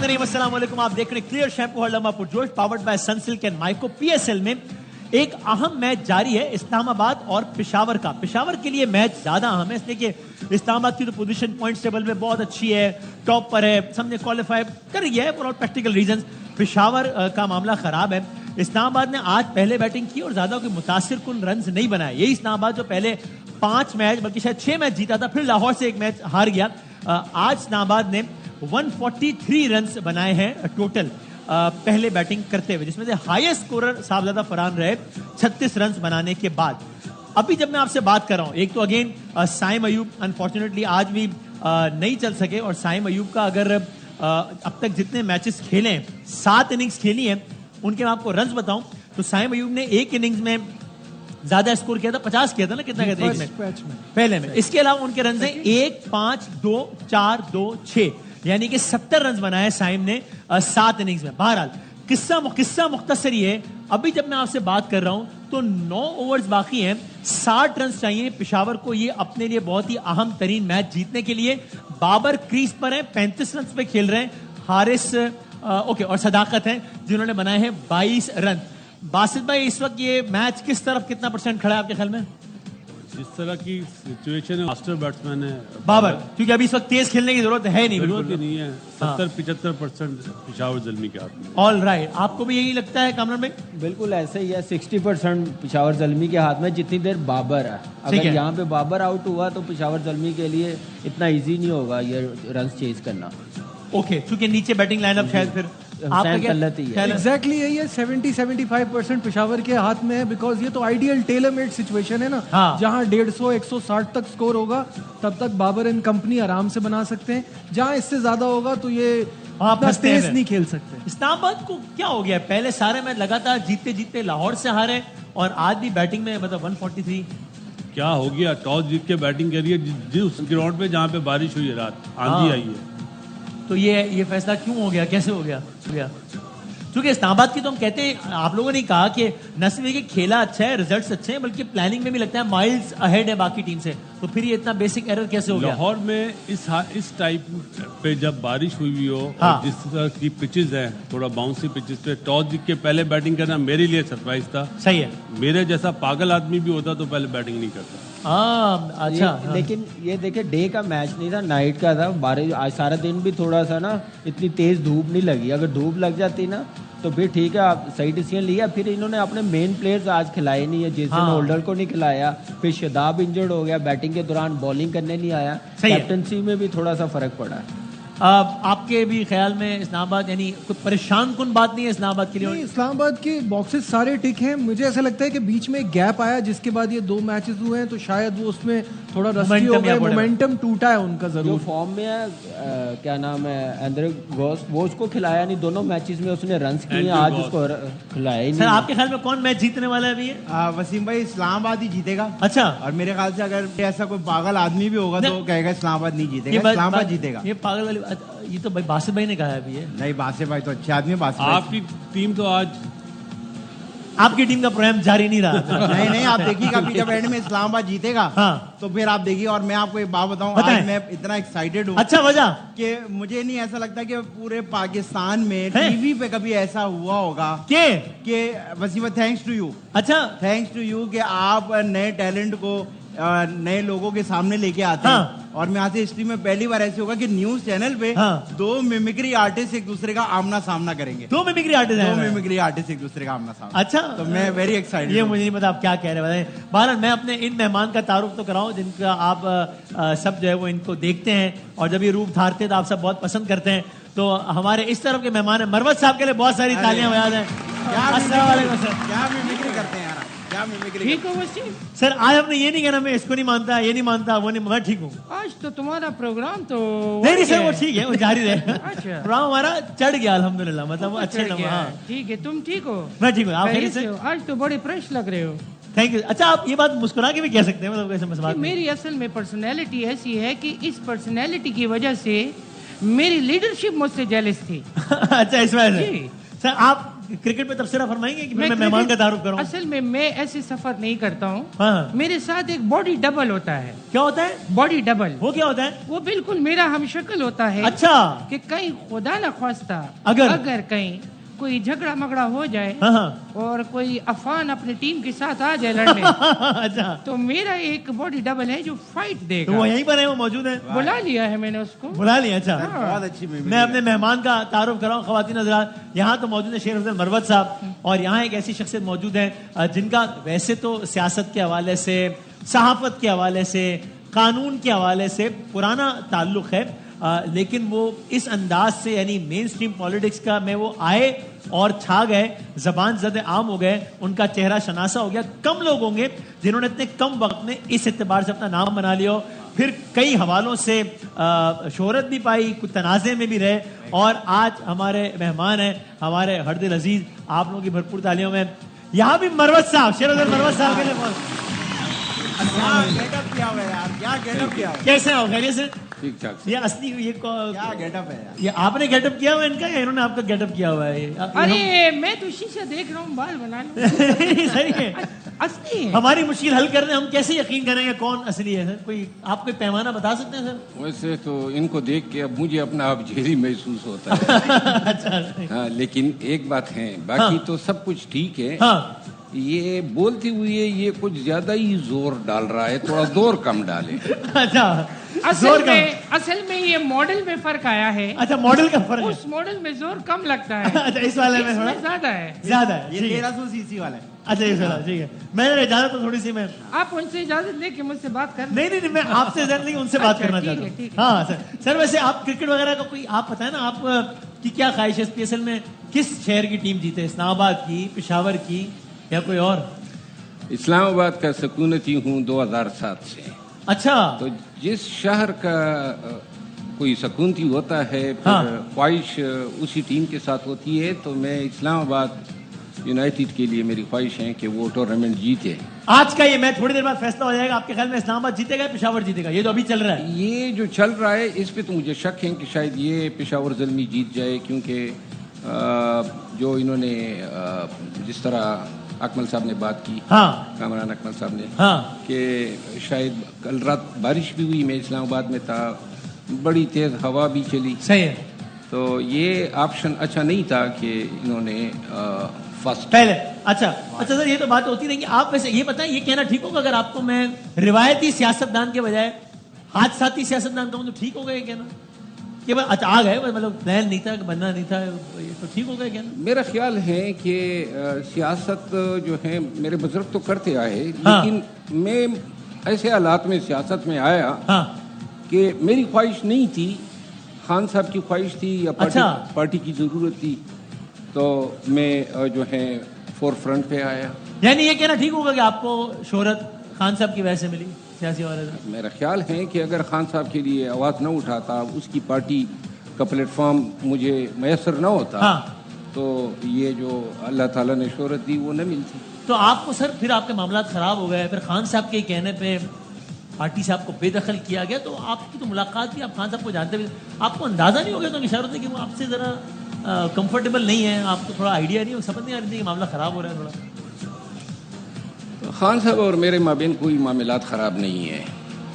الرحیم السلام علیکم. آپ دیکھ رہے ہیں کلیئر شیمپو ہر لمحہ پرجوش پاورڈ بائی سنسلک اینڈ مائکو. پی ایس ایل میں ایک اہم میچ جاری ہے اسلام آباد اور پشاور کا. پشاور کے لیے میچ زیادہ اہم ہے اس لیے کہ اسلام آباد کی تو پوزیشن پوائنٹس ٹیبل میں بہت اچھی ہے, ٹاپ پر ہے, سب نے کوالیفائی کر رہی ہے for all practical reasons. Peshawar کا معاملہ خراب ہے. اسلام آباد نے آج پہلے بیٹنگ کی اور زیادہ کوئی متاثر کن رنز نہیں بنائے. یہی اسلام آباد جو پہلے 5 میچ بلکہ شاید 6 میچ جیتا تھا, پھر لاہور سے ایک میچ ہار گیا. آج اسلام آباد نے 143 رنز بنائے ہیں ٹوٹل پہلے بیٹنگ کرتے ہوئے, جس میں سے ہائیسٹ اسکورر صاحبزادہ فرحان رہے 36 رنز بنانے کے بعد. ابھی جب میں آپ سے بات کر رہا ہوں, ایک تو اگین سائم ایوب انفارچونیٹلی آج بھی نہیں چل سکے, اور سائم ایوب کا اگر اب تک جتنے میچز کھیلے ہیں 7 اننگز کھیلی ہیں ان کے میں آپ کو رنز بتاؤں تو سائم ایوب نے ایک اننگز میں زیادہ اسکور کیا تھا, 50 کیا تھا نا, کتنا کہتے ہیں پہلے میں. اس کے علاوہ ان کے رنز ہیں 1 5 2 4 2 6, یعنی کہ 70 رنز بنائے سائم نے 7 اننگز میں. بہرحال قصہ مختصر یہ ہے, ابھی جب میں آپ سے بات کر رہا ہوں تو 9 اوورز باقی ہیں, 60 رنز چاہیے پشاور کو یہ اپنے لیے بہت ہی اہم ترین میچ جیتنے کے لیے. بابر کریز پر ہیں, 35 رنز پہ کھیل رہے ہیں. حارث اور صداقت ہیں جنہوں نے بنائے ہیں 22 رن. باسط بھائی اس وقت یہ میچ کس طرف کتنا پرسنٹ کھڑا ہے آپ کے خیال میں؟ جس طرح کی سچویشن ہے ماسٹر بیٹسمین ہے بابر, کیونکہ ابھی اس وقت تیز کھیلنے کی ضرورت ہے نہیں, بالکل نہیں ہے. 70-75% پشاور زلمی کے ہاتھ میں. آل رائٹ, آپ کو بھی یہی لگتا ہے کامران بھائی؟ بالکل ایسے ہی ہے, 60% پشاور زلمی کے ہاتھ میں جتنی دیر بابر ہے. اگر یہاں پہ بابر آؤٹ ہوا تو پشاور زلمی کے لیے اتنا ایزی نہیں ہوگا یہ رنز چیز کرنا. اوکے, چونکہ نیچے بیٹنگ لائن اپ شاید پھر ایگزیکٹلی یہی ہے, 70-75% پشاور کے ہاتھ میں ہے, بیکاز یہ تو آئیڈیل ٹیلر میڈ سچویشن ہے نا, جہاں 150-160 تک سکور ہوگا تب تک بابر اینڈ کمپنی آرام سے بنا سکتے ہیں. جہاں اس سے زیادہ ہوگا تو یہ تیز نہیں کھیل سکتے. اسلام آباد کو کیا ہو گیا, پہلے سارے میچ لگاتار جیتتے لاہور سے ہارے, اور آج بھی بیٹنگ میں مطلب 143 کیا ہو گیا. ٹاس جیت کے بیٹنگ کری ہے جس گراؤنڈ پہ جہاں پہ بارش ہوئی ہے, رات آندھی آئی ہے, تو یہ فیصلہ کیوں ہو گیا, کیسے ہو گیا؟ کیونکہ اسلام آباد کی تو ہم کہتے ہیں, آپ لوگوں نے کہا کہ نہ صرف کہ کھیلا اچھا ہے, ریزلٹس اچھے ہیں, بلکہ پلاننگ میں بھی لگتا ہے مائلز اہیڈ ہے باقی ٹیم سے, تو پھر یہ اتنا بیسک ایرر کیسے ہو گیا؟ لاہور میں اس ٹائپ پہ جب بارش ہوئی ہو اور جس طرح کی پچز ہیں تھوڑا باؤنسی پچز پہ ٹاس جیت کے پہلے بیٹنگ کرنا میرے لیے سرپرائز تھا. صحیح ہے, میرے جیسا پاگل آدمی بھی ہوتا تو پہلے بیٹنگ نہیں کرتا. اچھا, لیکن یہ دیکھیں ڈے کا میچ نہیں تھا, نائٹ کا تھا. بارش آج سارا دن بھی تھوڑا سا نا اتنی تیز دھوپ نہیں لگی. اگر دھوپ لگ جاتی نا تو پھر ٹھیک ہے, آپ صحیح ڈیسیژن لیا. پھر انہوں نے اپنے مین پلیئرز آج کھلائے نہیں ہے, جیسن ہولڈر کو نہیں کھلایا, پھر شاداب انجرڈ ہو گیا, بیٹنگ کے دوران بالنگ کرنے نہیں آیا. کیپٹنسی میں بھی تھوڑا سا فرق پڑا ہے. آپ کے بھی خیال میں اسلام آباد یعنی کوئی پریشان کن بات نہیں ہے اسلام آباد کے لیے؟ اسلام آباد کے باکسز سارے ٹک ہیں. مجھے ایسا لگتا ہے کہ بیچ میں ایک گیپ آیا جس کے بعد یہ 2 میچز ہوئے ہیں, تو شاید وہ اس میں تھوڑا رسٹی ہو گئے, مومنٹم ٹوٹا ہے ان کا. ضرور فارم میں ہے, کیا نام ہے, اندر گوس, وہ اس کو کھلایا نہیں. دونوں میچز میں اس نے رنز کیے, آج اس کو کھلایا ہی نہیں. سر آپ کے خیال میں کون میچ جیتنے والا ہے ابھی؟ وسیم بھائی اسلام آباد ہی جیتے گا. اچھا, اور میرے خیال سے اگر ایسا کوئی پاگل آدمی بھی ہوگا تو کہے گا اسلام آباد نہیں جیتے گا, اسلام آباد جیتے گا. یہ پاگل والی یہ تو باسط بھائی نے کہا ہے ابھی. نہیں, باسط بھائی تو اچھے آدمی. آپ کی ٹیم تو آج آپ کی ٹیم کا پروگرام جاری نہیں رہا. نہیں, آپ دیکھیے گا جب اینڈ میں اسلام آباد جیتے گا تو پھر آپ دیکھیے. اور میں آپ کو ایک بات بتاؤں, آج میں اتنا ایکسائٹیڈ ہوں. اچھا, وجہ کہ مجھے نہیں ایسا لگتا کہ پورے پاکستان میں ٹی وی پہ کبھی ایسا ہوا ہوگا کہ وسیم تھینکس ٹو یو. اچھا, تھینکس ٹو یو کہ آپ نئے ٹیلنٹ کو نئے لوگوں کے سامنے لے کے آتے ہیں. اور میں آتے ہسٹری میں پہلی بار ایسے ہوگا کہ نیوز چینل پہ 2 میمکری آرٹسٹ ایک دوسرے کا آمنا سامنا کریں گے. 2 میمکری آرٹسٹ ایک دوسرے کا آمنا سامنا. اچھا, تو میں ویری ایکسائٹڈ. یہ مجھے نہیں پتا آپ کیا کہہ رہے ہیں. بہرحال میں اپنے ان مہمان کا تعارف تو کراؤں جن کا آپ سب جو ہے وہ ان کو دیکھتے ہیں, اور جب یہ روپ دھارتے ہیں تو آپ سب بہت پسند کرتے ہیں. تو ہمارے اس طرف کے مہمان ہیں مروت صاحب کے لیے بہت ساری تالیاں بجا دیں. السلام علیکم سر. کیا میمکری کرتے ہیں یار, ٹھیک ہو وسیم؟ سر آج ہم نے یہ نہیں کہنا میں اس کو نہیں مانتا, یہ نہیں مانتا, وہ نہیں, میں ٹھیک ہوں. آج تو تمہارا پروگرام تو نہیں سر, وہ ٹھیک ہے, وہ جاری رہے. پروگرام ہمارا چڑھ گیا الحمدللہ, مطلب اچھے لمحے. ٹھیک ہے, تم ٹھیک ہو؟ میں ٹھیک ہوں, آپ خیریت سے؟ آج تو بڑے فریش لگ رہے ہو. Thank you. اچھا, آپ یہ بات مسکرا کے بھی کہہ سکتے ہیں, مطلب ایسے مسئلہ. میری اصل میں پرسنالٹی ایسی ہے کہ اس پرسنالٹی کی وجہ سے میری لیڈرشپ مجھ سے جیلس تھی. اچھا, اس وجہ سے. سر آپ کرکٹ پہ تبصرہ فرمائیں گے کہ میں مہمان کا تعارف کروں؟ اصل میں ایسے سفر نہیں کرتا ہوں. میرے ساتھ ایک باڈی ڈبل ہوتا ہے. کیا ہوتا ہے باڈی ڈبل؟ وہ کیا ہوتا ہے؟ وہ بالکل میرا ہم شکل ہوتا ہے. اچھا. کہ کہیں خدا نہ خواستہ اگر کہیں کوئی جھگڑا مگڑا ہو جائے اور کوئی افان اپنے ٹیم کے ساتھ آ جائے لڑنے تو میرا ایک باڈی ڈبل ہے جو فائٹ دے گا. وہ یہیں پر ہے, وہ موجود ہے؟ بلا لیا ہے میں نے اس کو. بلا لیا. اچھا, بہت اچھی. میں اپنے مہمان کا تعارف کراؤں. خواتین حضرات, یہاں تو موجود ہے شیر حسین مروت صاحب, اور یہاں ایک ایسی شخصیت موجود ہے جن کا ویسے تو سیاست کے حوالے سے, صحافت کے حوالے سے, قانون کے حوالے سے پرانا تعلق ہے, لیکن وہ اس انداز سے یعنی مین سٹریم پالیٹکس کا میں وہ آئے اور چھا گئے, زبان زد عام ہو گئے, ان کا چہرہ شناسا ہو گیا. کم لوگ ہوں گے جنہوں نے اتنے کم وقت میں اس اعتبار سے اپنا نام بنا لیا, پھر کئی حوالوں سے شہرت بھی پائی, کچھ تنازع میں بھی رہے, اور آج ہمارے مہمان ہیں ہمارے ہر دل عزیز. آپ لوگوں کی بھرپور تالیوں میں یہاں بھی مروت صاحب, شیر حسین مروت صاحب کے لیے کیسے ہو؟ خیریت سے؟ ٹھیک ٹھاک. یہ اصلی یہ کیا گیٹ اپ ہے یار؟ یہ آپ نے گیٹ اپ کیا ہوا ہے ان کا یا انہوں نے آپ کا گیٹ اپ کیا ہوا ہے؟ ارے میں تو شیشہ دیکھ رہا ہوں, بال بنا لوں. صحیح ہے. اصلی ہے. ہماری مشکل حل کرنے ہم کیسے یقین کریں گے کون اصلی ہے؟ سر کوئی آپ کوئی پیمانہ بتا سکتے ہیں سر؟ ویسے تو ان کو دیکھ کے اب مجھے اپنا آپ جھیری محسوس ہوتا ہے. ہاں, لیکن ایک بات ہے, باقی تو سب کچھ ٹھیک ہے. یہ بولتے ہوئے یہ کچھ زیادہ ہی زور ڈال رہا ہے, تھوڑا زور کم ڈالے. اچھا, اصل میں یہ ماڈل میں فرق آیا ہے. اچھا, ماڈل کا فرق ہے. اس ماڈل میں زور کم لگتا ہے. اچھا, اس والے میں تھوڑا زیادہ ہے. زیادہ ہے. یہ 1300 cc والا ہے. اچھا, اس والا ٹھیک ہے. میں اجازت تو تھوڑی سی میں آپ ان سے اجازت لے کے مجھ سے بات کر. نہیں, میں آپ سے اجازت نہیں, ان سے بات کرنا چاہتا ہوں. ہاں سر, ویسے آپ کرکٹ وغیرہ کا کوئی آپ بتائیں نا, آپ کی کیا خواہش ہے PSL میں کس شہر کی ٹیم جیتے؟ اسلام آباد کی, پشاور کی, یا کوئی اور؟ اسلام آباد کا سکونتی ہوں 2007 سے. اچھا, تو جس شہر کا کوئی سکونتی ہوتا ہے پھر خواہش اسی ٹیم کے ساتھ ہوتی ہے. تو میں اسلام آباد یونائٹیڈ کے لیے میری خواہش ہے کہ وہ ٹورنامنٹ جیتے. آج کا یہ میچ تھوڑی دیر بعد فیصلہ ہو جائے گا. آپ کے خیال میں اسلام آباد جیتے گا, پشاور جیتے گا؟ یہ تو ابھی چل رہا ہے. یہ جو چل رہا ہے اس پہ تو مجھے شک ہے کہ شاید یہ پشاور زلمی جیت جائے, کیونکہ جو انہوں نے جس طرح اکمل صاحب نے بات کی, کامران اکمل صاحب نے, کہ شاید کل رات بارش بھی ہوئی, میں اسلام آباد میں تھا, بڑی تیز ہوا بھی چلی. صحیح ہے. تو یہ آپشن اچھا نہیں تھا کہ انہوں نے فرسٹ پہلے. اچھا سر, یہ تو بات ہوتی رہی. آپ ویسے یہ بتائیں, یہ کہنا ٹھیک ہوگا اگر آپ کو میں روایتی سیاستدان کے بجائے حادثاتی سیاستدان کہوں تو ٹھیک ہوگا یہ کہنا کہ اچھا آ گئے, مطلب پلان نہیں تھا, بننا نہیں تھا, یہ تو ٹھیک ہوگا کہنا؟ میرا خیال ہے کہ سیاست جو ہے میرے بزرگ تو کرتے آئے, لیکن میں ایسے حالات میں سیاست میں آیا کہ میری خواہش نہیں تھی, خان صاحب کی خواہش تھی یا پارٹی کی ضرورت تھی, تو میں جو ہے فور فرنٹ پہ آیا. یعنی یہ کہنا ٹھیک ہوگا کہ آپ کو شہرت خان صاحب کی وجہ سے ملی سیاسی حوالے سے؟ میرا خیال ہے کہ اگر خان صاحب کے لیے آواز نہ اٹھاتا, اس کی پارٹی کا پلیٹ فارم مجھے میسر نہ ہوتا, تو یہ جو اللہ تعالیٰ نے شہرت دی وہ نہ ملتی. تو آپ کو سر پھر آپ کے معاملات خراب ہو گئے, پھر خان صاحب کے کہنے پہ پارٹی سے آپ کو بے دخل کیا گیا, تو آپ کی تو ملاقات بھی, آپ خان صاحب کو جانتے بھی, آپ کو اندازہ نہیں ہو گیا تو اشارت ہے کہ وہ آپ سے ذرا کمفرٹیبل نہیں ہے, آپ کو تھوڑا آئیڈیا نہیں, سمجھ نہیں آ رہی تھی کہ معاملہ خراب ہو رہا ہے تھوڑا؟ خان صاحب اور میرے مابین کوئی معاملات خراب نہیں ہے.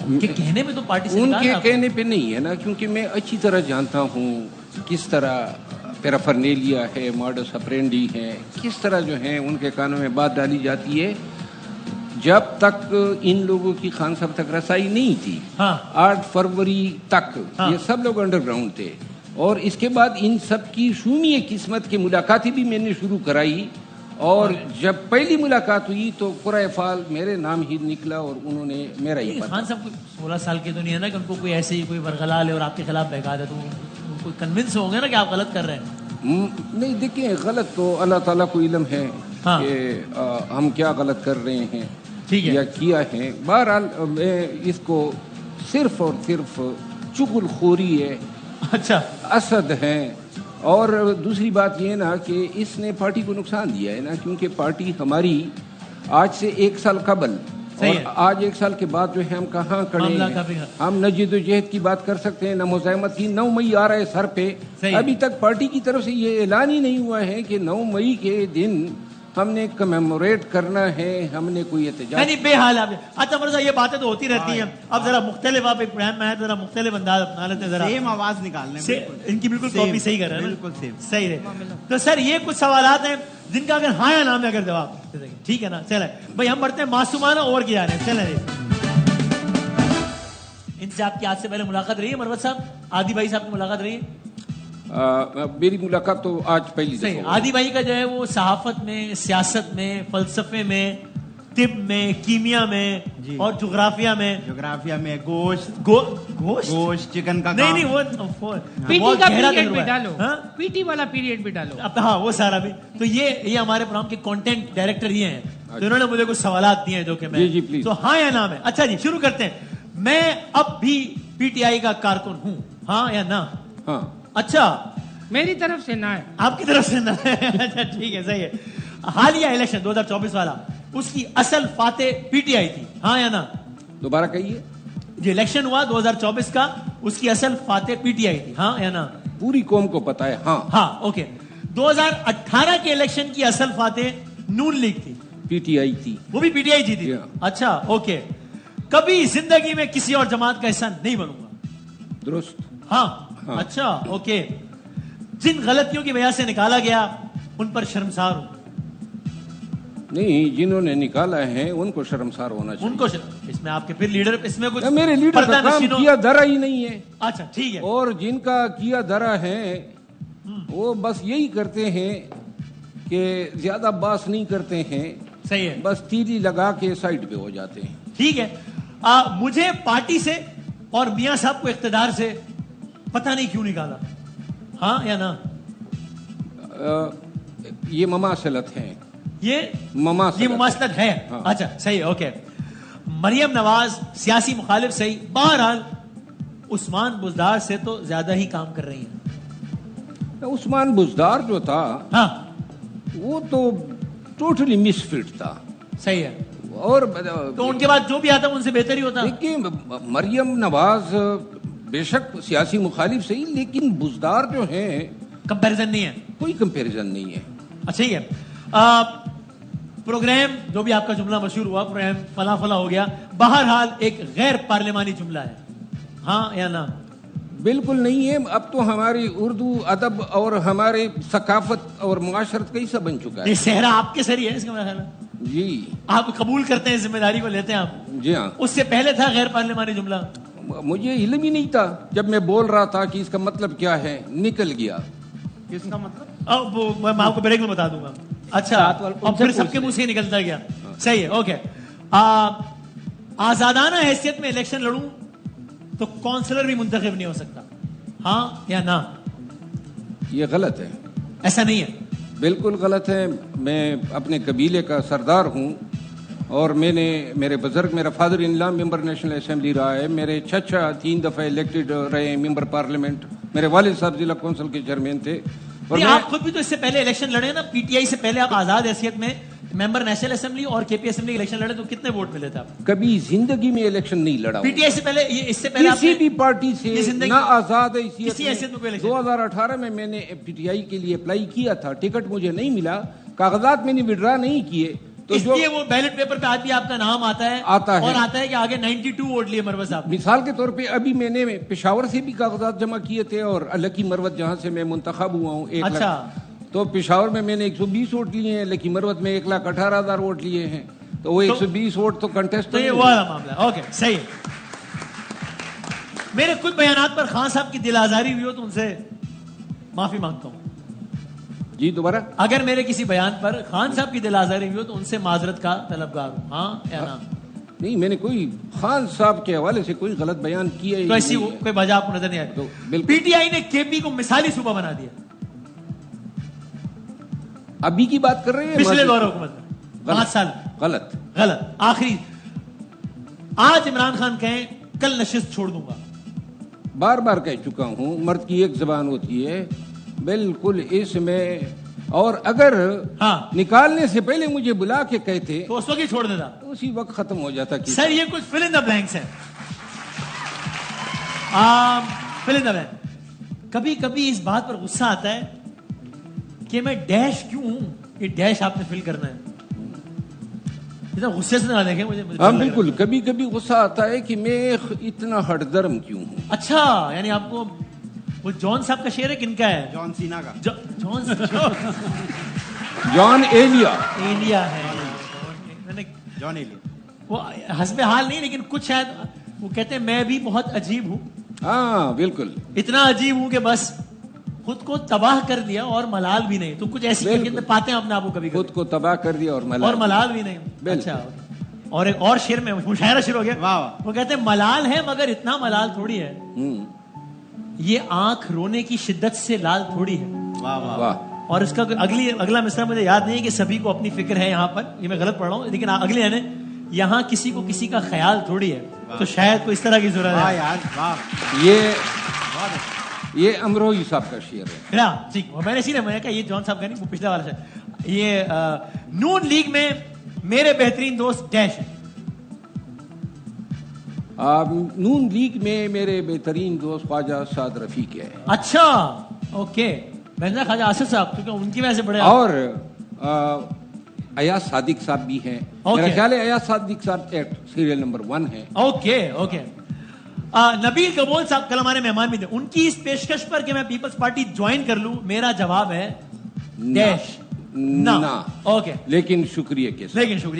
ان کے کہنے پہ تو پارٹی سے ان کے کہنے پہ نہیں ہے نا, کیونکہ میں اچھی طرح جانتا ہوں کس طرح پیرافرنیلیا ہے, ماڈس اپرینڈی ہے, کس طرح جو ہے ان کے کانوں میں بات ڈالی جاتی ہے. جب تک ان لوگوں کی خان صاحب تک رسائی نہیں تھی, 8 فروری تک یہ سب لوگ انڈر گراؤنڈ تھے, اور اس کے بعد ان سب کی شومی قسمت کی ملاقاتیں بھی میں نے شروع کرائی, اور جب پہلی ملاقات ہوئی تو پورا افعال میرے نام ہی نکلا, اور انہوں نے میرا ہی خان صاحب کو 16 سال کی تو نہیں ہے نا کہ ان کو کوئی ایسے ہی کوئی ورغلا لے اور آپ کے خلاف بہکا دے, تو ان کو کنونس ہوں گے نا کہ آپ غلط کر رہے ہیں. نہیں دیکھیں, غلط تو اللہ تعالیٰ کو علم ہے کہ ہم کیا غلط کر رہے ہیں یا کیا ہے. بہرحال میں اس کو صرف اور صرف چغل خوری ہے, اچھا اسد ہیں, اور دوسری بات یہ نا کہ اس نے پارٹی کو نقصان دیا ہے نا, کیونکہ پارٹی ہماری آج سے 1 سال قبل اور آج 1 سال کے بعد جو ہے ہم کہاں کھڑے ہیں؟ ہم نہ جد و جہد کی بات کر سکتے ہیں نہ مزاحمت کی. 9 مئی آ رہا ہے سر پہ, ابھی تک پارٹی کی طرف سے یہ اعلان ہی نہیں ہوا ہے کہ 9 مئی کے دن ہم نے کمیموریٹ کرنا ہے, ہم نے کوئی احتجاج نہیں. بے حال آپ. اچھا مرزا یہ باتیں تو ہوتی رہتی ہیں, اب ذرا مختلف آپ ایک پروگرام میں ہے, ذرا مختلف انداز اپنا لیتے ہیں, ذرا سیم آواز نکالنے ان کی بالکل کاپی صحیح کر رہے ہیں, بالکل صحیح ہے. تو سر یہ کچھ سوالات ہیں جن کا اگر ہاں یا نام میں اگر جواب ٹھیک ہے نا, چلے بھائی ہم بڑھتے ہیں معصومانہ اوور کی جا رہے ہیں. چلیں ان سے آپ کی آج سے پہلے ملاقات رہی ہے مروت صاحب؟ عادی بھائی صاحب کی ملاقات رہی ہے؟ میری ملاقات تو آج پہلی دفعہ. عادی بھائی کا جو ہے وہ صحافت میں, سیاست میں, فلسفے میں, طب میں, کیمیا میں اور جغرافیہ میں گوشت چکن کا نہیں وہ پی ٹی کا پیریڈ بھی ڈالو, پی ٹی والا پیریڈ بھی ڈالو. ہاں وہ سارا بھی. تو یہ ہمارے پروگرام کے کنٹینٹ ڈائریکٹر ہی ہیں, تو انہوں نے مجھے کچھ سوالات دیے ہیں جو کہ میں تو ہاں یا نام ہے. اچھا جی شروع کرتے ہیں. میں اب بھی پی ٹی آئی کا کارکن ہوں, ہاں یا نہ؟ ہاں. اچھا میری طرف سے نہ ہے, آپ کی طرف سے نہ ہے. اچھا ٹھیک ہے, صحیح ہے. حالیہ الیکشن 2024 والا, اس کی اصل فاتح پی ٹی آئی تھی, ہاں یا نہ؟ دوبارہ کہیے. جو الیکشن ہوا 2024 کا, اس کی اصل فاتح پی ٹی آئی تھی, ہاں یا نہ؟ پوری قوم کو پتا ہے. ہاں ہاں اوکے. 2018 کے الیکشن کی اصل فاتح نون لیگ تھی, پی ٹی آئی تھی, وہ بھی پی ٹی آئی جیتی. اچھا اوکے. کبھی زندگی میں کسی اور جماعت کا حصہ نہیں بنوں گا, درست؟ ہاں. اچھا اوکے. جن غلطیوں کی وجہ سے نکالا گیا ان پر شرمسار ہوں. نہیں, جنہوں نے نکالا ہے ان کو شرمسار ہونا چاہیے. ان کو اس میں آپ کے پھر لیڈر, اس میں کچھ میرے لیڈر کا کام کیا دھرا ہی نہیں ہے. اچھا ٹھیک ہے. اور جن کا کیا دھرا ہے وہ بس یہی کرتے ہیں کہ زیادہ باس نہیں کرتے ہیں, صحیح ہے, بس تیلی لگا کے سائڈ پہ ہو جاتے ہیں. ٹھیک ہے. مجھے پارٹی سے اور میاں صاحب کو اقتدار سے پتہ نہیں کیوں نکالا, ہاں یا نہ؟ یہ مماثلت ہے. یہ مماثلت ہے. اچھا صحیح, اوکے. مریم نواز سیاسی مخالف صحیح, بہرحال عثمان بزدار سے تو زیادہ ہی کام کر رہی ہیں. عثمان بزدار جو تھا ہاں وہ تو ٹوٹلی مس فٹ تھا. صحیح ہے. اور تو ان کے بعد جو بھی آتا ان سے بہتر ہی ہوتا. دیکھیے مریم نواز بے شک سیاسی مخالف صحیح, لیکن بزدار جو ہیں کمپیریزن نہیں ہے, کوئی کمپیریزن نہیں ہے. اچھا ہی ہے. پروگرام جو بھی آپ کا جملہ مشہور ہوا, پروگرام فلاں فلاں ہو گیا, بہرحال ایک غیر پارلیمانی جملہ ہے, ہاں یا نہ؟ بالکل نہیں ہے. اب تو ہماری اردو ادب اور ہمارے ثقافت اور معاشرت کا حصہ بن چکا ہے. صحرا آپ کے سر ہی ہے اس کا میرا خیال ہے. جی آپ قبول کرتے ہیں, ذمہ داری کو لیتے ہیں آپ؟ جی ہاں. اس سے پہلے تھا غیر پارلیمانی جملہ؟ مجھے علم ہی نہیں تھا جب میں بول رہا تھا کہ اس کا مطلب کیا ہے, نکل گیا. کس کا مطلب؟ میں آپ کو بریک میں بتا دوں گا. اچھا, اور پھر سب کے منہ سے نکلتا گیا. صحیح ہے, اوکے. آزادانہ حیثیت میں الیکشن لڑوں تو کونسلر بھی منتخب نہیں ہو سکتا, ہاں یا نہ؟ یہ غلط ہے. ایسا نہیں ہے. بالکل غلط ہے. میں اپنے قبیلے کا سردار ہوں اور میرے بزرگ, میرا father in law member national assembly رہا ہے, میرے چچا 3 دفعہ الیکٹڈ رہے ممبر پارلیمنٹ, میرے والد صاحب ضلع کونسل کے چیئرمین تھے. اور آپ خود بھی تو اس سے پہلے الیکشن لڑے نا, پی ٹی آئی سے پہلے آپ آزاد حیثیت میں ممبر نیشنل اسمبلی اور کے پی اسمبلی الیکشن لڑے, تو کتنے ووٹ ملے تھے آپ؟ کبھی زندگی میں الیکشن نہیں لڑا. پی ٹی آئی سے پہلے, اس سے پہلے کسی بھی پارٹی سے نہ آزاد حیثیت میں. 2018 میں نے پی ٹی آئی کے لیے اپلائی کیا تھا, ٹکٹ مجھے نہیں ملا, کاغذات میں نے وڈرا نہیں کیے, تو اس لیے وہ بیلٹ پیپر پہ آج بھی آپ کا نام آتا ہے اور آتا ہے کہ آگے 92 ووٹ لیے مروت صاحب. مثال کے طور پہ ابھی میں نے پشاور سے بھی کاغذات جمع کیے تھے, اور لکی مروت جہاں سے میں منتخب ہوا ہوں, 1 لاکھ, تو پشاور میں نے 120 ووٹ لیے ہیں, لکی مروت میں 1,18,000 ووٹ لیے ہیں, تو وہ 120 ووٹ تو کنٹیسٹ. تو یہ وہ والا معاملہ. اوکے صحیح ہے. میرے کچھ بیانات پر خان صاحب کی دل آزاری ہوئی ہو تو ان سے معافی مانگتا ہوں. جی دوبارہ. اگر میرے کسی بیان پر خان صاحب کی دل آزاری ہوئی ہو تو ان سے معذرت کا طلبگار ہوں, ہاں یا نہ؟ نہیں, میں نے کوئی خان صاحب کے حوالے سے کوئی غلط بیان کیا ہی تو ایسی کوئی وجہ آپ کو نظر نہیں آئی. پی ٹی آئی نے کے پی کو مثالی صوبہ بنا دیا. ابھی کی بات کر رہے ہیں, پچھلے دور حکومت میں 5 سال. غلط. آخری آج عمران خان کہیں کل نشست چھوڑ دوں گا. بار بار کہہ چکا ہوں, مرد کی ایک زبان ہوتی ہے. بالکل اس میں اور اگر نکالنے سے پہلے مجھے بلا کے کہتے تو اس وقت ہی چھوڑ دیتا, اسی وقت ختم ہو جاتا. سر یہ کچھ فل ان دا بلینکس ہے. فل ان دا بلینک. کبھی کبھی اس بات پر غصہ آتا ہے کہ میں ڈیش کیوں ہوں, یہ ڈیش آپ نے فل کرنا ہے. غصے سے نہ دیکھیں مجھے. ہاں بالکل, کبھی کبھی غصہ آتا ہے کہ میں اتنا ہٹ درم کیوں ہوں. اچھا, یعنی آپ کو وہ جان صاحب کا شعر ہے, کن کا ہے؟ جان سینا کا. جان ایلیا ہے. جان ایلیا وہ حسب حال نہیں, لیکن کچھ شاید وہ کہتے ہیں میں بھی بہت عجیب ہوں. ہاں بالکل, اتنا عجیب ہوں کہ بس خود کو تباہ کر دیا اور ملال بھی نہیں. تو کچھ ایسی کیفیت میں پاتے ہیں اپنے آپ کو کبھی خود کو تباہ کر دیا اور ملال بھی نہیں. اچھا, اور ایک اور شعر میں مشاعرہ شروع ہو گیا, وہ کہتے ہیں ملال ہے مگر اتنا ملال تھوڑی ہے, یہ آنکھ رونے کی شدت سے لال تھوڑی ہے. اور اس کا اگلا مصرع مجھے یاد نہیں ہے کہ سبھی کو اپنی فکر ہے یہاں پر, یہ میں غلط پڑھ رہا ہوں, لیکن اگلے ہے نا, یہاں کسی کو کسی کا خیال تھوڑی ہے. تو شاید کوئی اس طرح کی ضرورت ہے. یہ امروہی صاحب کا شعر ہے. ٹھیک, میں نے اسی لیے میں نے کہا یہ جان صاحب کا نہیں, وہ پچھلا والا شعر. یہ نون لیگ میں میرے بہترین دوست ڈیش ہے. نون لیگ میں میرے بہترین دوست خواجہ سعد رفیق ہے. اچھا اوکے, میں نے خواجہ آصف صاحب, کیونکہ ان کی وجہ سے بڑے. اور ایاز صادق صاحب بھی ہیں. میرا خیال ہے ایاز صادق صاحب سیریل نمبر 1 ہے. اوکے. نبیل کبول صاحب کل ہمارے مہمان بھی تھے. ان کی اس پیشکش پر کہ میں پیپلز پارٹی جوائن کر لوں, میرا جواب ہے ڈیش نہ. اوکے, لیکن شکریہ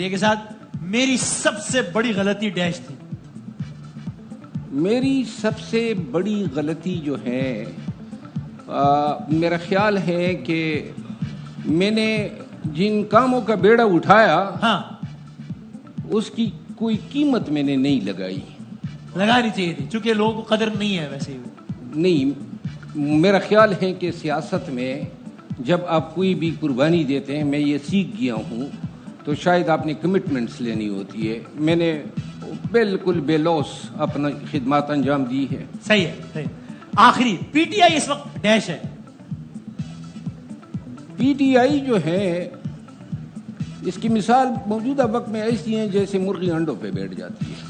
کے ساتھ میری سب سے بڑی غلطی ڈیش تھی. میری سب سے بڑی غلطی جو ہے, میرا خیال ہے کہ میں نے جن کاموں کا بیڑا اٹھایا اس کی کوئی قیمت میں نے نہیں لگانی چاہیے تھی, چونکہ لوگوں کو قدر نہیں ہے. ویسے نہیں, میرا خیال ہے کہ سیاست میں جب آپ کوئی بھی قربانی دیتے ہیں, میں یہ سیکھ گیا ہوں, تو شاید آپ نے کمٹمنٹس لینی ہوتی ہے. میں نے بالکل بے لوس اپنا خدمات انجام دی ہے. صحیح ہے. آخری, پی ٹی آئی اس وقت ڈیش ہے. پی ٹی آئی جو ہے, اس کی مثال موجودہ وقت میں ایسی ہیں جیسے مرغی انڈوں پہ بیٹھ جاتی ہے.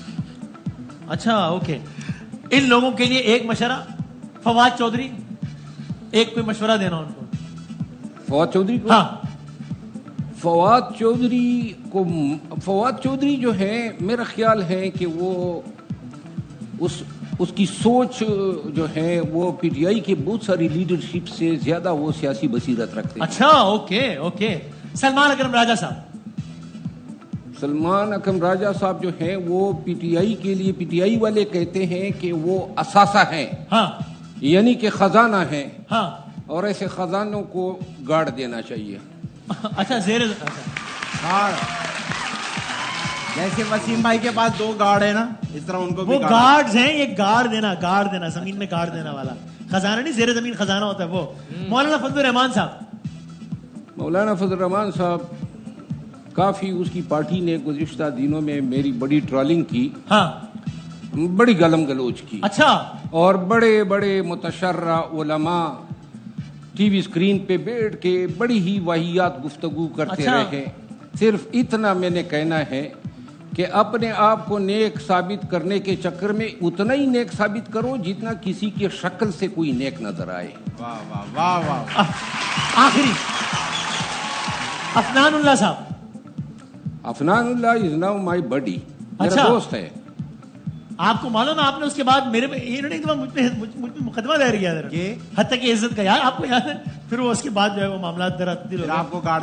اچھا اوکے, ان لوگوں کے لیے ایک مشورہ, فواد چودھری, ایک کوئی مشورہ دینا ان کو. فواد چودھری کو؟ ہاں, فواد چودھری جو ہے, میرا خیال ہے کہ وہ اس کی سوچ جو ہے وہ پی ٹی آئی کے بہت ساری لیڈرشپ سے زیادہ وہ سیاسی بصیرت رکھتے ہیں. اچھا اوکے. سلمان اکرم راجہ صاحب. سلمان اکرم راجہ صاحب جو ہیں وہ پی ٹی آئی کے لیے, پی ٹی آئی والے کہتے ہیں کہ وہ اثاثہ ہیں, یعنی کہ خزانہ ہیں, اور ایسے خزانوں کو گاڑ دینا چاہیے. اچھا, جیسے وسیم بھائی کے پاس 2 گارڈ ہیں نا, اس طرح ان کو وہ گارڈز ہیں. یہ گاڑ دینا زمین میں گاڑ دینا والا خزانہ نہیں, زیر زمین خزانہ ہوتا ہے وہ. مولانا فضل الرحمان صاحب کافی, اس کی پارٹی نے گزشتہ دنوں میں میری بڑی ٹرالنگ کی, بڑی گالم گلوچ کی. اچھا, اور بڑے بڑے متشرع علماء ٹی وی اسکرین پہ بیٹھ کے بڑی ہی واہیات گفتگو کرتے رہے. صرف اتنا میں نے کہنا ہے کہ اپنے آپ کو نیک ثابت کرنے کے چکر میں اتنا ہی نیک ثابت کرو جتنا کسی کی شکل سے کوئی نیک نظر آئے. آخری, افنان اللہ صاحب. افنان اللہ از ناؤ مائی بڈی, میرا دوست ہے. آپ کو معلوم ہے, آپ نے اس کے بعد میرے انہوں نے ایک دفعہ مجھ پہ مقدمہ دائر کیا تھا, حتیٰ کہ عزت کا, یار آپ کو یاد ہے. پھر وہ اس کے بعد جو ہے وہ معاملات دراتدل ہو گئے. آپ کو گاڑ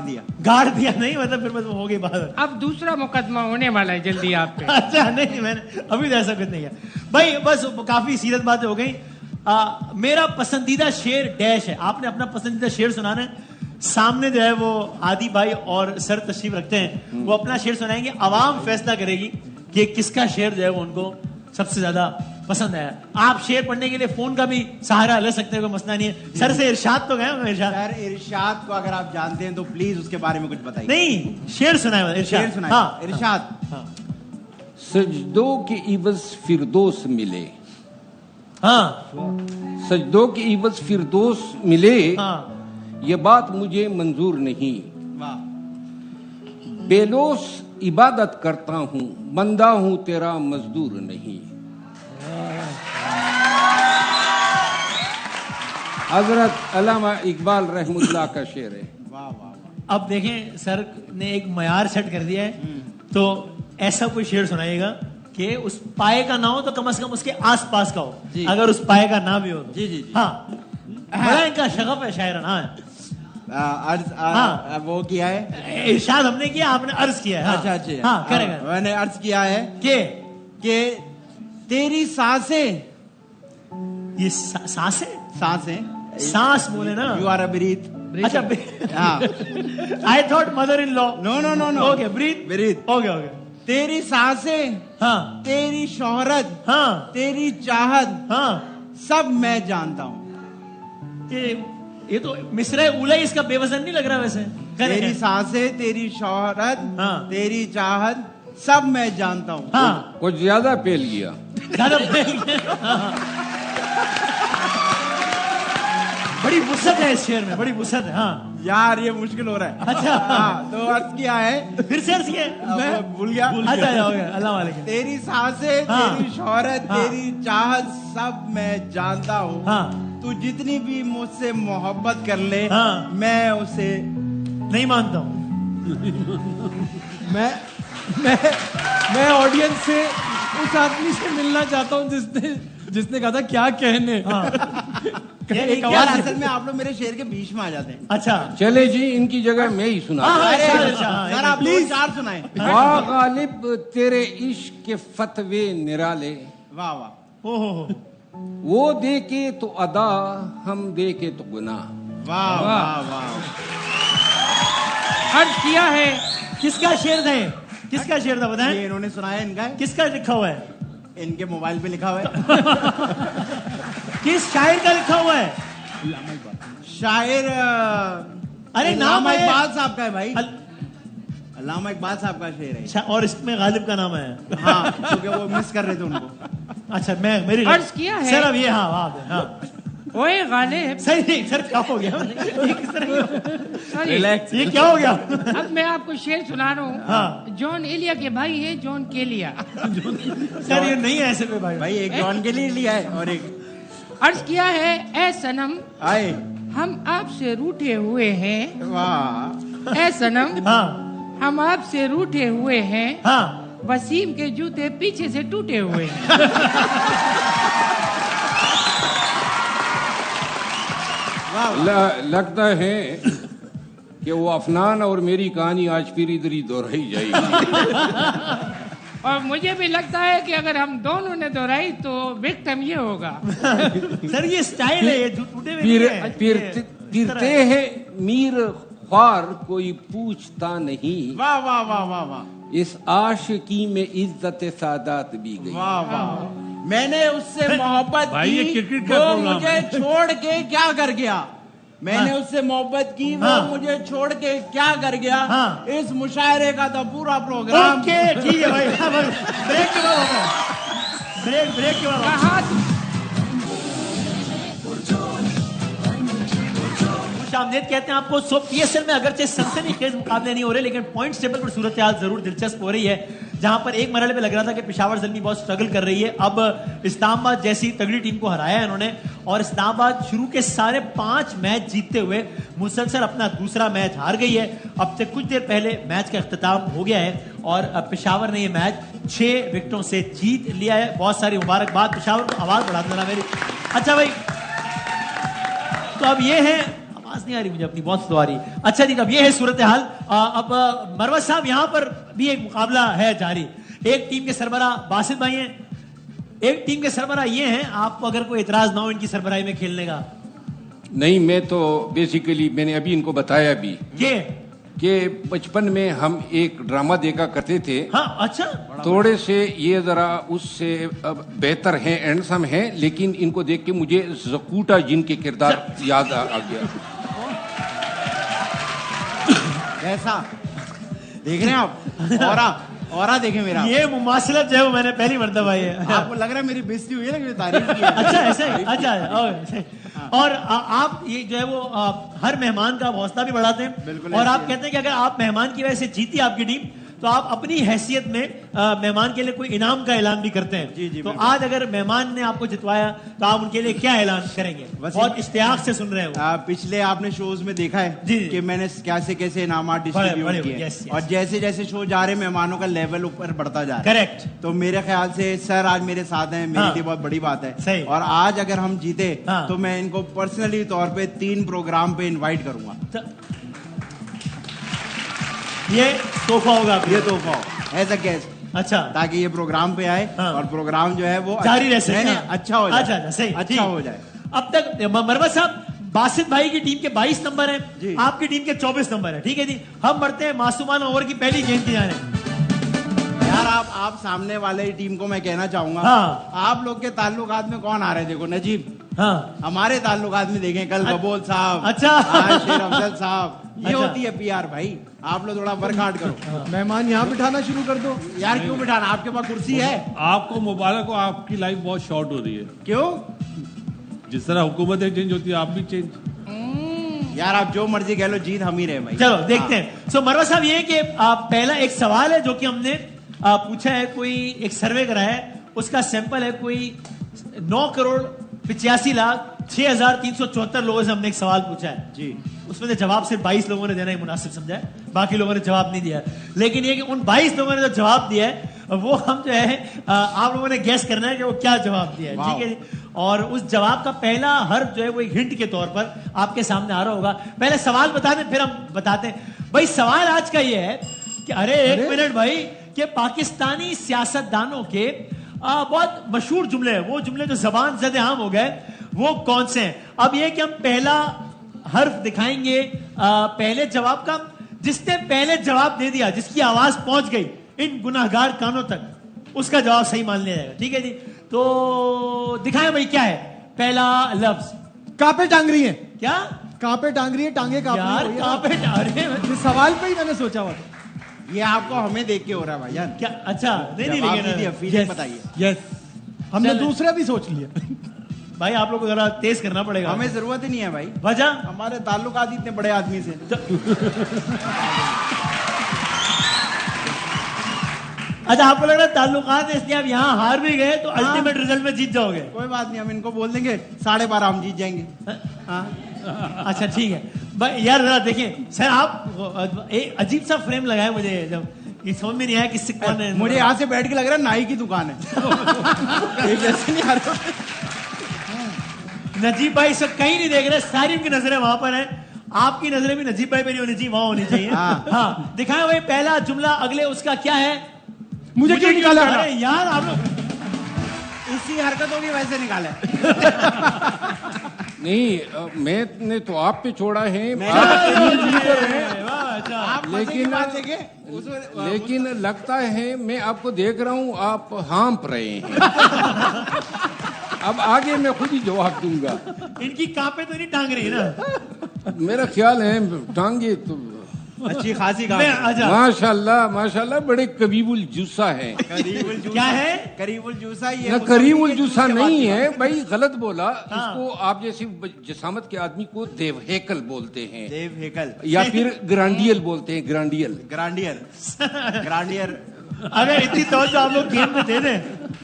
دیا نہیں, مطلب پھر ہو گئی بات. اب دوسرا مقدمہ ہونے والا ہے جلدی آپ پہ. اچھا نہیں, میں نے ابھی ایسا کچھ نہیں کیا بھائی, بس کافی سیریت باتیں ہو گئی. میرا پسندیدہ شعر ڈیش ہے. آپ نے اپنا پسندیدہ شعر سنانا ہے. سامنے جو ہے وہ عادی بھائی اور سر تشریف رکھتے ہیں, وہ اپنا شعر سنائیں گے. عوام فیصلہ کرے گی کہ کس کا شعر جو ہے وہ ان کو سب سے زیادہ پسند آیا. آپ شعر پڑھنے کے لیے فون کا بھی سہارا لے سکتے ہیں, کوئی مسئلہ نہیں ہے. سر سے ارشاد تو گئے. ارشاد کو اگر آپ جانتے ہیں تو پلیز اس کے بارے میں کچھ بتائیے. نہیں, شعر سنائے. ارشاد. سجدوں کے عوض فردوس ملے, سجدوں کے عوض فردوس ملے, یہ بات مجھے منظور نہیں. بےلوس عبادت کرتا ہوں, بندہ ہوں تیرا مزدور نہیں. حضرت علامہ اقبال رحمۃ اللہ کا شعر ہے. اب دیکھیں سر نے ایک معیار سیٹ کر دیا ہے, تو ایسا کوئی شعر سنائیے گا کہ اس پائے کا نہ ہو تو کم از کم اس کے آس پاس کا ہو, اگر اس پائے کا نہ بھی ہو. جی ہاں, بڑا ان کا شغف ہے شاعرانہ ہے. وہ کیا ہے ارشاد ہم نے کیا, آپ نے عرض کیا ہے. اچھا اچھا, ہاں کرے گا. میں نے عرض کیا ہے کہ تیری سانسیں, یہ سانسیں سانس بولے نا, یو آر اے بریتھ. اچھا I thought mother in law. No okay breath. Okay تیری سانسیں, ہاں, تیری شہرت, ہاں, تیری چاہت, ہاں, سب میں جانتا ہوں. یہ تو مصرع اولا اس کا بے وزن نہیں لگ رہا ویسے. تیری سانسیں, تیری شہرت, ہاں, تیری چاہت, سب میں جانتا ہوں. ہاں, کچھ زیادہ پھیل گیا. بڑی وسعت ہے اس شعر میں, بڑی وسعت ہے. ہاں یار یہ مشکل ہو رہا ہے. اچھا تو عرض کیا ہے, پھر سے عرض کیا, میں بھول گیا. اللہ علیکم. تیری سانسیں, تیری شہرت, تیری چاہت, سب میں جانتا ہوں. ہاں, تو جتنی بھی مجھ سے محبت کر لے, ہاں, میں اسے نہیں مانتا ہوں. میں آڈینس سے اس آدمی سے ملنا چاہتا ہوں جس نے کہا تھا کیا کہنے. اصل میں آپ لوگ میرے شعر کے بیچ میں آ جاتے ہیں. اچھا چلے جی, ان کی جگہ میں ہی سنا. سر آپ 2-4 سنائیں. واہ غالب تیرے عشق کے فتوے نرالے, واہ واہ, وہ دے کے تو ادا, ہم دے کے تو گناہ. واہ واہ واہ. عرض کیا ہے, کس کا شعر تھا, کس کا شعر تھا بتائیں. یہ انہوں نے سنایا, ان کا کس کا لکھا ہوا ہے, ان کے موبائل پہ لکھا ہوا ہے. کس شاعر کا لکھا ہوا ہے. شاعر ارے نام اقبال صاحب کا ہے بھائی, علامہ اقبال صاحب کا شعر ہے. اور اس میں غالب کا نام ہے. ہاں, کیونکہ وہ مس کر رہے تھے ان کو. اچھا میں میری عرض کیا ہے سر, اب یہ ہاں اوے غالب. صحیح نہیں سر, کیا ہو گیا, ریلیکس, یہ کیا ہو گیا. اب میں آپ کو شعر سنا رہا ہوں. جان ایلیا کے بھائی ہے جان کیلیا. سر یہ نہیں ہے ایسے پہ بھائی, ایک جان کے لیے لیا ہے اور ایک. عرض کیا ہے, اے صنم آئے ہم آپ سے روٹھے ہوئے ہیں. واہ. اے صنم ہم آپ سے روٹھے ہوئے ہیں. وسیم کے جوتے پیچھے سے ٹوٹے ہوئے ہیں. لگتا ہے کہ وہ افنان اور میری کہانی آج پھر ادھر ہی دہرائی جائے گی. اور مجھے بھی لگتا ہے کہ اگر ہم دونوں نے دہرائی تو وکٹم یہ ہوگا. سر یہ سٹائل ہے, یہ ٹوٹے ہوئے پھرتے ہیں میر خوار کوئی پوچھتا نہیں. واہ واہ واہ واہ واہ. اس عاشقی میں عزت سادات بھی گئی. واہ واہ. میں نے اس سے محبت کی, وہ مجھے چھوڑ کے کیا کر گیا. میں نے اس سے محبت کی, وہ مجھے چھوڑ کے کیا کر گیا. اس مشاعرے کا تھا پورا پروگرام. ٹھیک ہے بھائی, بریک کے بعد بریک کے بعد آمدید کہتے ہیں آپ کو. سو پی ایس ایل میں اگرچہ سنسنی خیز مقابلے نہیں ہو رہے, لیکن پوائنٹس ٹیبل پر صورتحال ضرور دلچسپ ہو رہی ہے, جہاں پر ایک مرحلے پہ لگ رہا تھا کہ پشاور زلمی بہت سٹرگل کر رہی ہے. اب اسلام آباد جیسی تگڑی ٹیم کو ہرایا ہے انہوں نے, اور اسلام آباد شروع کے سارے 5 میچ جیتتے ہوئے مسلسل اپنا دوسرا میچ ہار گئی ہے. اب سے کچھ دیر پہلے میچ کا اختتام ہو گیا ہے اور پشاور نے یہ میچ 6 وکٹوں سے جیت لیا ہے. بہت ساری مبارکباد پشاور کو. آواز بڑھا دینا میری. اچھا بھائی, تو اب یہ ہے, آواز نہیں آ رہی مجھے اپنی, بہت سلو آ رہی. اچھا جی, اب یہ ہے صورتحال. اب مروت صاحب یہاں پر بھی ایک مقابلہ ہے جاری. ایک ٹیم کے سربراہ باسط بھائی ہیں, ایک ٹیم کے سربراہ یہ ہیں. آپ کو اگر کوئی اعتراض نہ ہو ان کی سربراہی میں کھیلنے کا. نہیں, میں تو بیسیکلی میں نے ابھی ان کو بتایا بھی یہ کہ بچپن میں ہم ایک ڈرامہ دیکھا کرتے تھے. ہاں اچھا, تھوڑے سے یہ ذرا اس سے بہتر ہیں, اینڈسم ہیں, لیکن ان کو دیکھ کے مجھے زکوٹا جن کے کردار یاد آ گیا. ایسا دیکھ رہے ہیں آپ, اور دیکھیں میرا یہ مماثلت جو ہے وہ میں نے پہلی مرتبہ ہے. آپ کو لگ رہا ہے میری بےزتی ہوئی ہے, تعریف کی. اچھا ایسا, اچھا اور آپ یہ جو ہے وہ ہر مہمان کا حوصلہ بھی بڑھاتے ہیں اور آپ کہتے ہیں کہ اگر آپ مہمان کی وجہ سے جیتی آپ کی ٹیم تو آپ اپنی حیثیت میں مہمان کے لیے کوئی انعام کا اعلان بھی کرتے ہیں. تو آج اگر مہمان نے آپ کو جتوایا تو آپ ان کے لیے کیا اعلان کریں گے؟ بہت اشتیاق سے سن رہے ہیں. پچھلے آپ نے شوز میں دیکھا ہے کہ میں نے کیسے کیسے انعامات ڈسٹریبیوٹ کیے اور جیسے جیسے شو جا رہے مہمانوں کا لیول اوپر بڑھتا جا رہا ہے. کریکٹ. تو میرے خیال سے سر آج میرے ساتھ ہیں, میرے لیے بہت بڑی بات ہے. اور آج اگر ہم جیتے تو میں ان کو پرسنلی طور پہ 3 پروگرام پہ انوائٹ کروں گا. یہ تحفہ ہوگا, یہ تحفہ ہو ایز اے گیسٹ. اچھا, تاکہ یہ پروگرام پہ آئے اور پروگرام جو ہے وہ جاری رہ سکے, اچھا ہو جائے, اچھا ہو جائے. اب تک مروت صاحب باسط بھائی کی ٹیم کے 22 نمبر ہیں, آپ کی ٹیم کے 24 نمبر ہیں. ٹھیک ہے جی, ہم بڑھتے ہیں معصومانہ اوور کی پہلی گیند کی جانب. یار آپ سامنے والے ٹیم کو میں کہنا چاہوں گا, آپ لوگ کے تعلقات میں کون آ رہے ہیں؟ دیکھو نجیب, ہمارے تعلقات میں دیکھیں کل قبول صاحب, اچھا شیر افضل صاحب, یہ ہوتی ہے پی آر بھائی. آپ لوگ تھوڑا ورک ہارڈ کرو. مہمان یہاں بٹھانا شروع کر دو. یار کیوں بٹھانا, آپ کے پاس کرسی ہے. آپ کو مبارک ہو, آپ کی لائف بہت شارٹ ہو رہی ہے. کیوں؟ جس طرح حکومتیں چینج ہوتی ہے آپ بھی چینج. یار آپ جو مرضی کہہ لو, جیت ہم ہی رہے بھائی. چلو دیکھتے ہیں. سو مروت صاحب یہ کہ پہلا ایک سوال ہے جو کہ ہم نے پوچھا ہے, کوئی ایک سروے کرایا ہے, اس کا سیمپل ہے کوئی 9,85,06,374 لوگوں سے ہم نے ایک سوال پوچھا ہے جی. اس میں سے جواب صرف 22 لوگوں نے دینا ہی مناسب سمجھا ہے, باقی لوگوں نے جواب نہیں دیا. لیکن یہ کہ ان 22 لوگوں نے جو جواب دیا ہے وہ ہم جو ہے آپ لوگوں نے گیس کرنا ہے کہ وہ کیا جواب دیا ہے. ٹھیک ہے جی, اور اس جواب کا پہلا حرف جو ہے وہ ایک ہنٹ کے طور پر آپ کے سامنے آ رہا ہوگا. پہلے سوال بتا دیں پھر ہم بتاتے ہیں. بھائی سوال آج کا یہ ہے کہ ارے ایک منٹ بھائی, کہ پاکستانی سیاست دانوں کے بہت مشہور جملے ہیں, وہ جملے جو زبان زد عام ہو گئے وہ کون سے ہیں؟ اب یہ کہ ہم پہلا حرف دکھائیں گے پہلے جواب کا, جس نے پہلے جواب دے دیا, جس کی آواز پہنچ گئی ان گناہگار کانوں تک, اس کا جواب صحیح مان لیا جائے گا. ٹھیک ہے جی, تو دکھائیں بھائی کیا ہے پہلا لفظ. کانپے ٹانگ رہی ہے. کیا کانپے ٹانگ رہی ہے؟ ٹانگیں کانپے ٹانگ, سوال پہ ہی میں نے سوچا ہوا تھا. یہ آپ کو ہمیں دیکھ کے ہو رہا ہے بھائی یار. کیا اچھا نہیں, بتائیے. یس, ہم نے دوسرا بھی سوچ لیا. بھائی آپ لوگ کو ذرا تیز کرنا پڑے گا. ہمیں ضرورت ہی نہیں ہے بھائی. وجہ ہمارے تعلقات اتنے بڑے آدمی سے. اچھا آپ کو لگ رہا ہے تعلقات اس لیے آپ یہاں ہار بھی گئے تو الٹیمیٹ ریزلٹ میں جیت جاؤ گے. کوئی بات نہیں, ہم ان کو بول دیں گے 12:30 ہم جیت جائیں گے. اچھا ٹھیک ہے یار, ذرا دیکھیں سر, آپ ایک عجیب سا فریم لگائے مجھے, جب یہ سمجھ میں نہیں آیا کہ سکھ نے. مجھے یہاں سے بیٹھ کے لگ رہا ہے نائی کی دکان ہے. نجیب بھائی اس وقت کہیں نہیں دیکھ رہے, ساری ان کی نظریں وہاں پر ہیں. آپ کی نظریں بھی نجیب بھائی پہ نہیں ہونی چاہیے, وہاں ہونی چاہیے. ہاں دکھائیں بھائی پہلا جملہ, اگلے اس کا کیا ہے. مجھے کیوں نکالا یار آپ لوگ اسی حرکتوں کی وجہ سے نکالا. نہیں, میں نے تو آپ پہ چھوڑا ہے, لیکن لگتا ہے میں آپ کو دیکھ رہا ہوں آپ ہانپ رہے ہیں. اب آگے میں خود ہی جواب دوں گا. ان کی کانپے تو نہیں ٹانگ رہی نا. میرا خیال ہے ٹانگے تو اچھی خاصی ماشاء اللہ بڑے قریب الجوسہ ہیں. کیا ہے قریب الجوسہ؟ یہ نہ قریب الجوسہ نہیں ہے بھائی, غلط بولا. اس کو آپ جیسی جسامت کے آدمی کو دیو ہیکل بولتے ہیں. دیو ہیکل یا پھر گرانڈیل بولتے ہیں. گرانڈیل. اگر اتنی توجہ آپ لوگ گیم میں دے دیں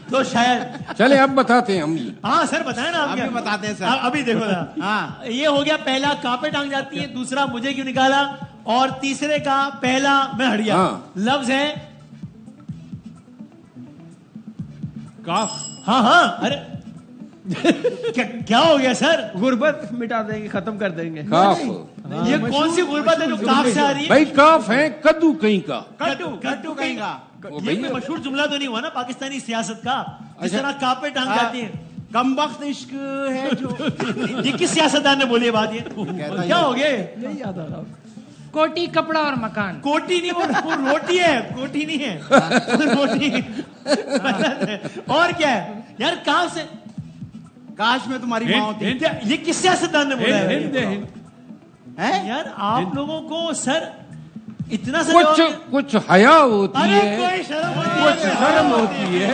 تو شاید. چلے اب بتاتے ہیں ہم. ہاں سر بتائیں نا, آپ بتاتے ہیں سر. ابھی دیکھو نا. ہاں یہ ہو گیا پہلا, کانپے ٹانگ جاتی ہے. دوسرا مجھے کیوں نکالا, اور تیسرے کا پہلا میں ہٹ گیا. لفظ ہے کاف. ہاں ارے کیا ہو گیا سر؟ غربت مٹا دیں گے, ختم کر دیں گے. کاف. یہ کون سی غربت ہے جو کاف سے آ رہی ہے بھائی؟ کاف ہے کدو کہیں کا. کٹو کہیں کا. یہ کوئی مشہور جملہ تو نہیں ہوا نا پاکستانی سیاست کا, جس طرح کانپے ٹانگ جاتی ہیں. کم وقت عشق ہے جو. یہ کس سیاستدان نے بولی ہے بات؟ یہ کیا ہو گیا؟ نہیں یاد آ رہا. کوٹی کپڑا اور مکان. کوٹی نہیں, وہ روٹی ہے, کوٹی نہیں ہے. روٹی اور کیا ہے یار؟ کہاں سے؟ کاش میں تمہاری ماں ہوتی. یہ کس سیاستدان نے بولا ہے یار؟ آپ لوگوں کو سر اتنا کچھ حیا ہوتی ہے, کوئی کچھ شرم ہوتی ہے.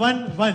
1-1।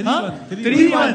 3-1।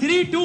3-2।